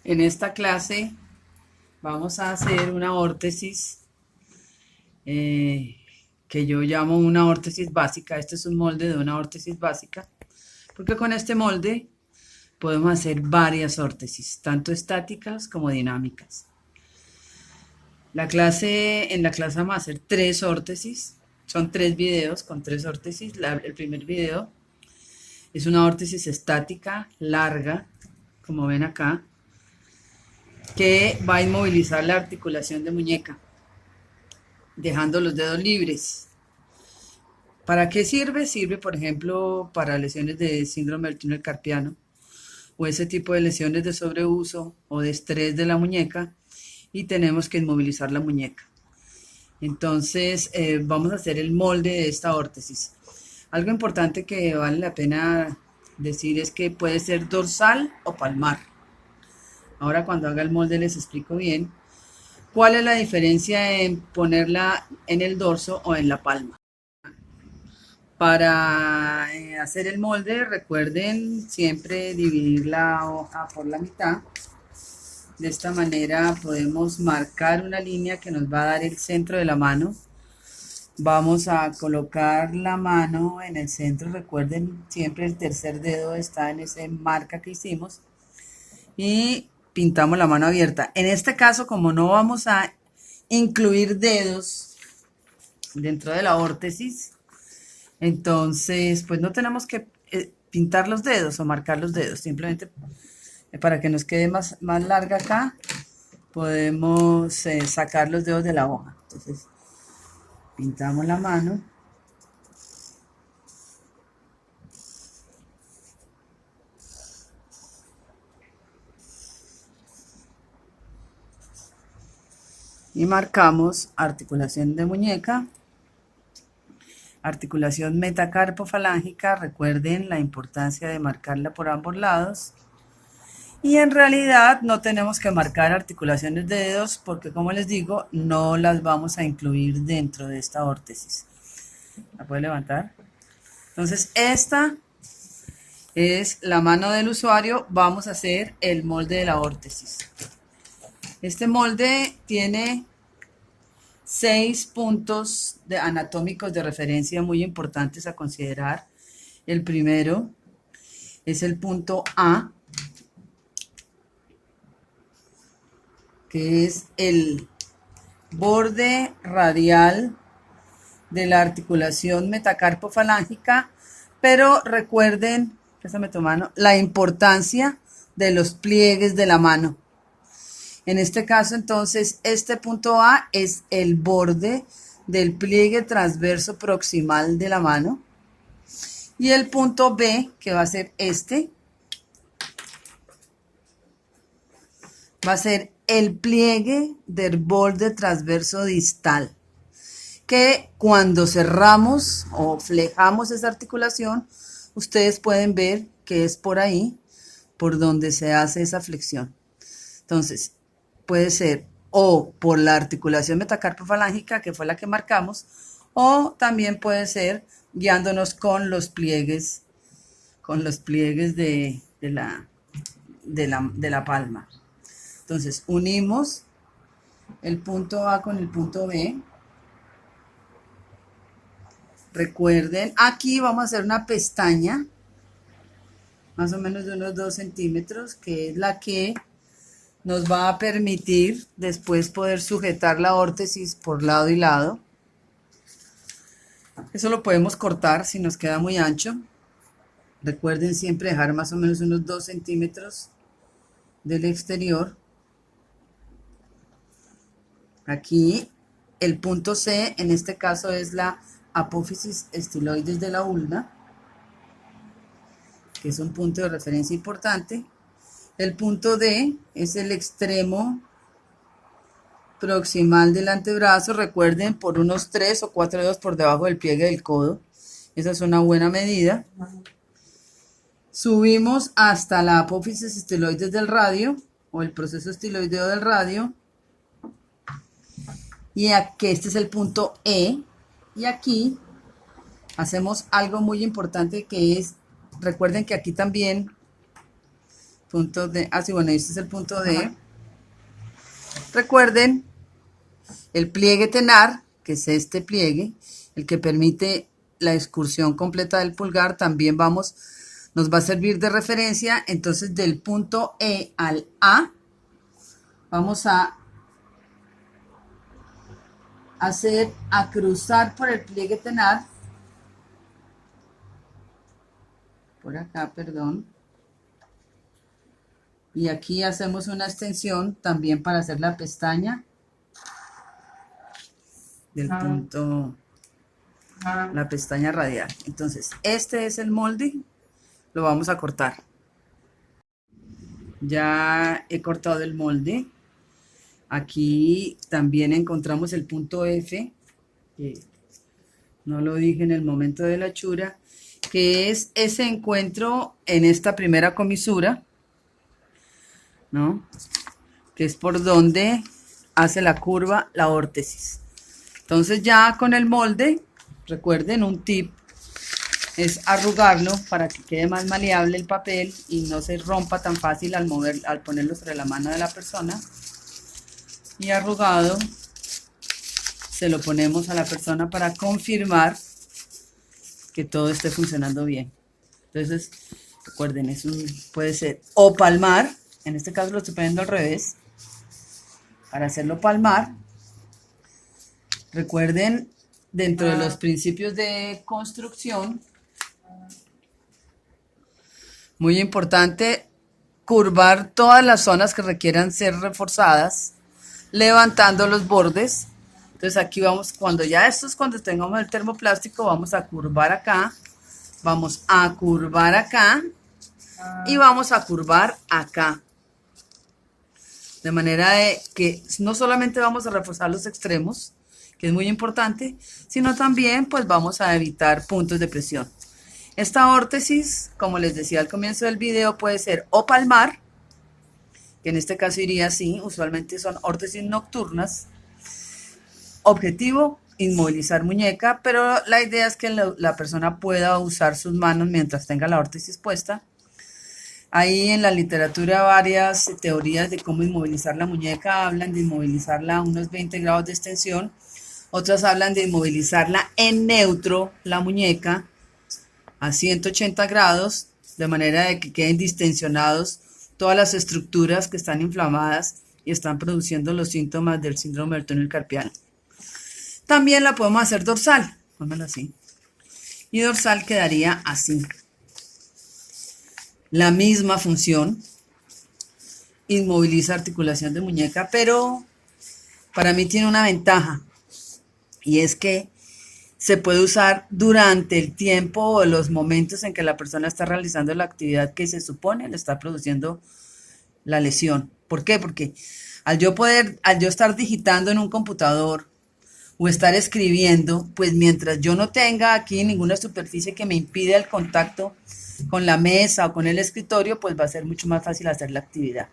En esta clase vamos a hacer una órtesis que yo llamo una órtesis básica. Este es un molde de una órtesis básica, porque con este molde podemos hacer varias órtesis, tanto estáticas como dinámicas. En la clase vamos a hacer 3 órtesis, son 3 videos con 3 órtesis. El primer video es una órtesis estática larga, como ven acá, que va a inmovilizar la articulación de muñeca, dejando los dedos libres. ¿Para qué sirve? Sirve, por ejemplo, para lesiones de síndrome del túnel carpiano o ese tipo de lesiones de sobreuso o de estrés de la muñeca y tenemos que inmovilizar la muñeca. Entonces, vamos a hacer el molde de esta órtesis. Algo importante que vale la pena decir es que puede ser dorsal o palmar. Ahora cuando haga el molde les explico bien cuál es la diferencia en ponerla en el dorso o en la palma. Para hacer el molde, recuerden siempre dividir la hoja por la mitad. De esta manera podemos marcar una línea que nos va a dar el centro de la mano. Vamos a colocar la mano en el centro. Recuerden, siempre el tercer dedo está en esa marca que hicimos. Y pintamos la mano abierta. En este caso, como no vamos a incluir dedos dentro de la órtesis, entonces pues no tenemos que pintar los dedos o marcar los dedos. Simplemente para que nos quede más larga acá, podemos sacar los dedos de la hoja. Entonces pintamos la mano. Y marcamos articulación de muñeca, articulación metacarpofalángica. Recuerden la importancia de marcarla por ambos lados. Y en realidad no tenemos que marcar articulaciones de dedos porque, como les digo, no las vamos a incluir dentro de esta órtesis. ¿La puede levantar? Entonces, esta es la mano del usuario. Vamos a hacer el molde de la órtesis. Este molde tiene 6 puntos anatómicos de referencia muy importantes a considerar. El primero es el punto A, que es el borde radial de la articulación metacarpofalángica, pero recuerden, préstame tu mano, la importancia de los pliegues de la mano. En este caso, entonces, este punto A es el borde del pliegue transverso proximal de la mano. Y el punto B, que va a ser este, va a ser el pliegue del borde transverso distal, que cuando cerramos o flejamos esa articulación, ustedes pueden ver que es por ahí, por donde se hace esa flexión. Entonces, puede ser o por la articulación metacarpofalángica, que fue la que marcamos, o también puede ser guiándonos con los pliegues de la palma. Entonces, unimos el punto A con el punto B. Recuerden, aquí vamos a hacer una pestaña, más o menos de unos 2 centímetros, que es la que nos va a permitir después poder sujetar la órtesis por lado y lado. Eso lo podemos cortar si nos queda muy ancho. Recuerden siempre dejar más o menos unos 2 centímetros del exterior. Aquí el punto C, en este caso, es la apófisis estiloides de la ulna, que es un punto de referencia importante. El punto D es el extremo proximal del antebrazo. Recuerden, por unos 3 o 4 dedos por debajo del pliegue del codo. Esa es una buena medida. Subimos hasta la apófisis estiloides del radio o el proceso estiloideo del radio. Y aquí este es el punto E. Y aquí hacemos algo muy importante que es, recuerden que aquí también Punto D. Ah, sí, bueno, este es el punto D. Recuerden, el pliegue tenar, que es este pliegue, el que permite la excursión completa del pulgar, también nos va a servir de referencia. Entonces, del punto E al A, vamos a cruzar por el pliegue tenar, por acá, perdón, y aquí hacemos una extensión también para hacer la pestaña del punto, la pestaña radial. Entonces, este es el molde, lo vamos a cortar. Ya he cortado el molde. Aquí también encontramos el punto F, que no lo dije en el momento de la hechura, que es ese encuentro en esta primera comisura, ¿no? Que es por donde hace la curva la órtesis. Entonces ya con el molde, recuerden, un tip es arrugarlo para que quede más maleable el papel y no se rompa tan fácil al ponerlo sobre la mano de la persona. Y arrugado se lo ponemos a la persona para confirmar que todo esté funcionando bien. Entonces, recuerden, puede ser o palmar, en este caso lo estoy poniendo al revés, para hacerlo palmar. Recuerden, dentro de los principios de construcción, muy importante, curvar todas las zonas que requieran ser reforzadas, levantando los bordes. Entonces aquí vamos, cuando tengamos el termoplástico, vamos a curvar acá, vamos a curvar acá y vamos a curvar acá. De manera de que no solamente vamos a reforzar los extremos, que es muy importante, sino también pues vamos a evitar puntos de presión. Esta órtesis, como les decía al comienzo del video, puede ser o palmar, que en este caso iría así, usualmente son órtesis nocturnas. Objetivo, inmovilizar muñeca, pero la idea es que la persona pueda usar sus manos mientras tenga la órtesis puesta. Hay en la literatura varias teorías de cómo inmovilizar la muñeca. Hablan de inmovilizarla a unos 20 grados de extensión. Otras hablan de inmovilizarla en neutro, la muñeca, a 180 grados, de manera de que queden distensionados todas las estructuras que están inflamadas y están produciendo los síntomas del síndrome del túnel carpiano. También la podemos hacer dorsal, pónmelo así. Y dorsal quedaría así. La misma función, inmoviliza articulación de muñeca, pero para mí tiene una ventaja, y es que se puede usar durante el tiempo o los momentos en que la persona está realizando la actividad que se supone le está produciendo la lesión. ¿Por qué? Porque al yo estar digitando en un computador o estar escribiendo, pues mientras yo no tenga aquí ninguna superficie que me impida el contacto con la mesa o con el escritorio, pues va a ser mucho más fácil hacer la actividad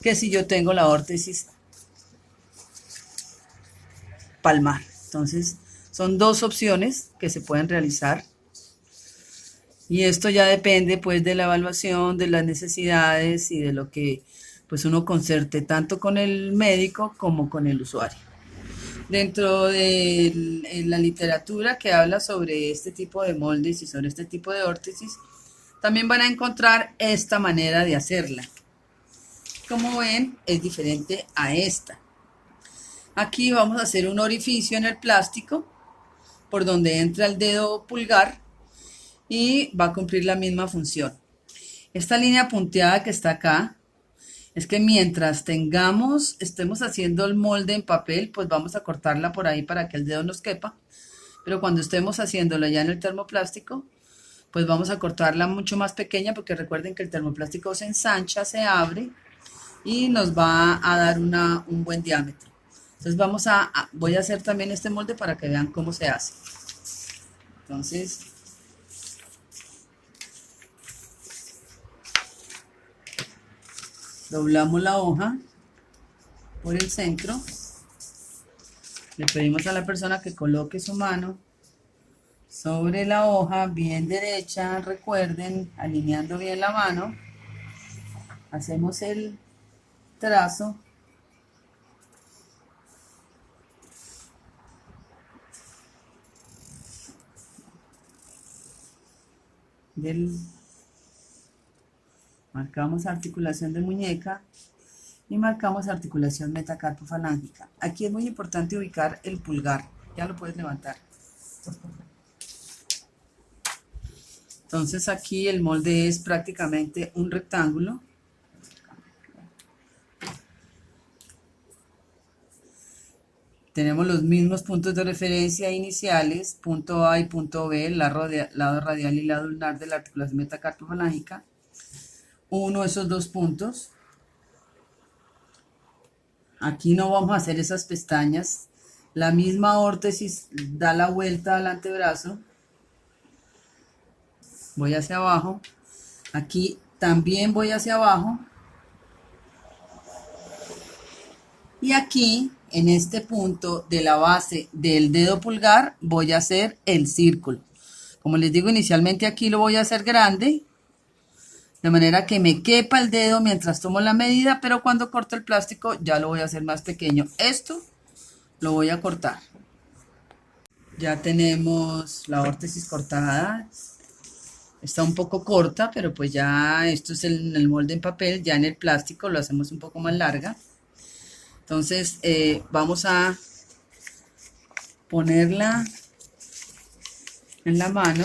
que si yo tengo la órtesis palmar. Entonces, son dos opciones que se pueden realizar. Y esto ya depende pues de la evaluación, de las necesidades y de lo que pues uno concerte tanto con el médico como con el usuario. Dentro de la literatura que habla sobre este tipo de moldes y sobre este tipo de órtesis, también van a encontrar esta manera de hacerla. Como ven, es diferente a esta. Aquí vamos a hacer un orificio en el plástico por donde entra el dedo pulgar y va a cumplir la misma función. Esta línea punteada que está acá es que mientras estemos haciendo el molde en papel, pues vamos a cortarla por ahí para que el dedo nos quepa. Pero cuando estemos haciéndola ya en el termoplástico, pues vamos a cortarla mucho más pequeña, porque recuerden que el termoplástico se ensancha, se abre y nos va a dar un buen diámetro. Entonces voy a hacer también este molde para que vean cómo se hace. Entonces, doblamos la hoja por el centro. Le pedimos a la persona que coloque su mano sobre la hoja, bien derecha, recuerden, alineando bien la mano. Hacemos el trazo marcamos articulación de muñeca y marcamos articulación metacarpofalángica. Aquí es muy importante ubicar el pulgar, ya lo puedes levantar. Entonces aquí el molde es prácticamente un rectángulo. Tenemos los mismos puntos de referencia iniciales, punto A y punto B, lado radial y lado ulnar de la articulación metacarpofalángica. Uno de esos dos puntos. Aquí no vamos a hacer esas pestañas. La misma órtesis da la vuelta al antebrazo. Voy hacia abajo. Aquí también voy hacia abajo. Y aquí, en este punto de la base del dedo pulgar, voy a hacer el círculo. Como les digo, inicialmente aquí lo voy a hacer grande, de manera que me quepa el dedo mientras tomo la medida, pero cuando corto el plástico ya lo voy a hacer más pequeño. Esto lo voy a cortar. Ya tenemos la órtesis cortada. Está un poco corta, pero pues ya esto es en el molde en papel, ya en el plástico lo hacemos un poco más larga. Entonces vamos a ponerla en la mano.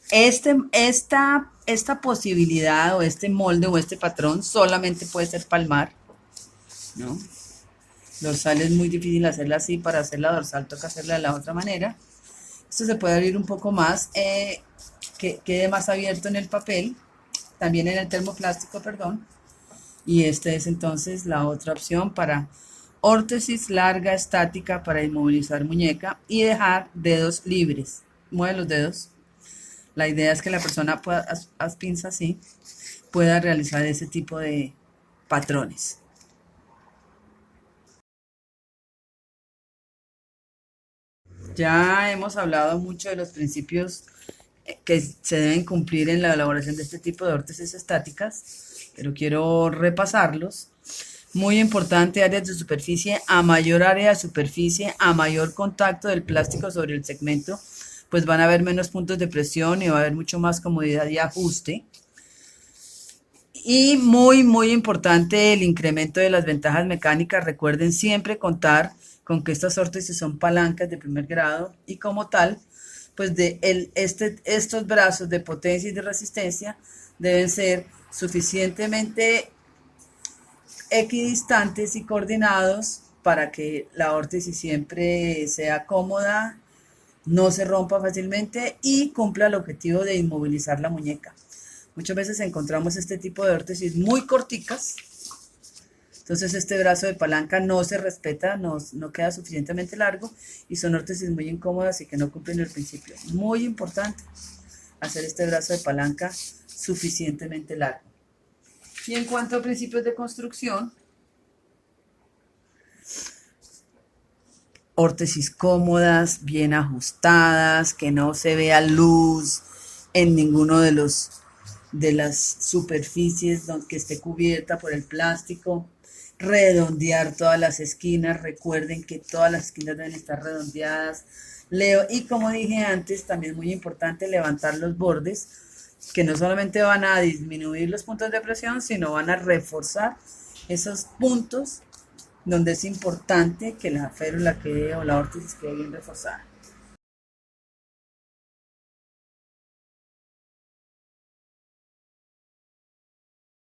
Esta posibilidad o este molde o este patrón solamente puede ser palmar, ¿no? Dorsal es muy difícil hacerla así, para hacer la dorsal toca hacerla de la otra manera. Esto se puede abrir un poco más, que quede más abierto en el papel, también en el termoplástico, perdón. Y esta es entonces la otra opción para órtesis larga estática para inmovilizar muñeca y dejar dedos libres. Mueve los dedos. La idea es que la persona pueda, haz pinza así, pueda realizar ese tipo de patrones. Ya hemos hablado mucho de los principios que se deben cumplir en la elaboración de este tipo de órtesis estáticas, pero quiero repasarlos. Muy importante, áreas de superficie. A mayor área de superficie, a mayor contacto del plástico sobre el segmento, pues van a haber menos puntos de presión y va a haber mucho más comodidad y ajuste. Y muy importante el incremento de las ventajas mecánicas. Recuerden siempre contar con que estas órtesis son palancas de primer grado y como tal, pues estos brazos de potencia y de resistencia deben ser suficientemente equidistantes y coordinados para que la órtesis siempre sea cómoda, no se rompa fácilmente y cumpla el objetivo de inmovilizar la muñeca. Muchas veces encontramos este tipo de órtesis muy corticas, entonces este brazo de palanca no se respeta, no queda suficientemente largo y son órtesis muy incómodas y que no cumplen el principio. Muy importante hacer este brazo de palanca suficientemente largo. Y en cuanto a principios de construcción, órtesis cómodas, bien ajustadas, que no se vea luz en ninguno de las superficies que esté cubierta por el plástico. Redondear todas las esquinas, recuerden que todas las esquinas deben estar redondeadas. Y como dije antes, también muy importante levantar los bordes, que no solamente van a disminuir los puntos de presión, sino van a reforzar esos puntos donde es importante que la férula quede o la órtesis quede bien reforzada.